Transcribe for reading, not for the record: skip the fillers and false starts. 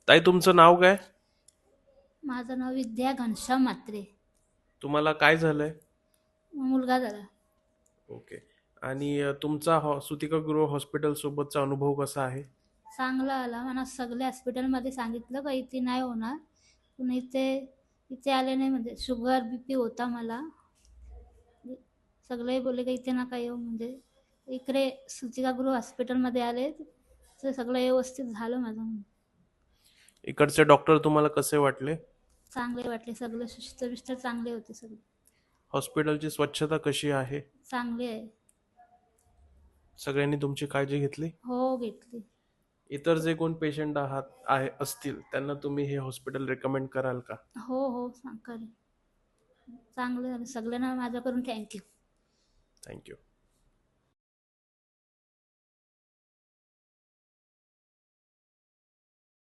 ताई, तुमचं नाव काय? माझं नाव विद्या घनश्याम म्हात्रे. तुम्हाला काय झालंय? मुलगा झाला. ओके. आणि तुमचा सुतिका हॉस्पिटल सोबतचा अनुभव कसा आहे? चांगला आला. मला सगळ्या हॉस्पिटलमध्ये सांगितलं का इथे नाही होणार. पण इथे इथे आले नाही, म्हणजे शुगर बीपी होता मला. सगळे बोलले का इथे नका येऊ, म्हणजे इकडे सुचिकागृह हॉस्पिटलमध्ये आले तर सगळं व्यवस्थित झालं माझं. इकडचे डॉक्टर तुम्हाला कसे वाटले? चांगले वाटले, सगळे सिस्टर बिस्टर चांगले होते सगळे. हॉस्पिटलची स्वच्छता कशी आहे? चांगले आहे. सगळ्यांनी तुमची काळजी घेतली? हो, घेतली. इतर जे कोण पेशंट असतील त्यांना तुम्ही हे हॉस्पिटल रेकमेंड कराल का? हो हो, करेन. चांगलं झालं, सगळ्यांना माझ्याकडून थँक्यू. थँक्यू.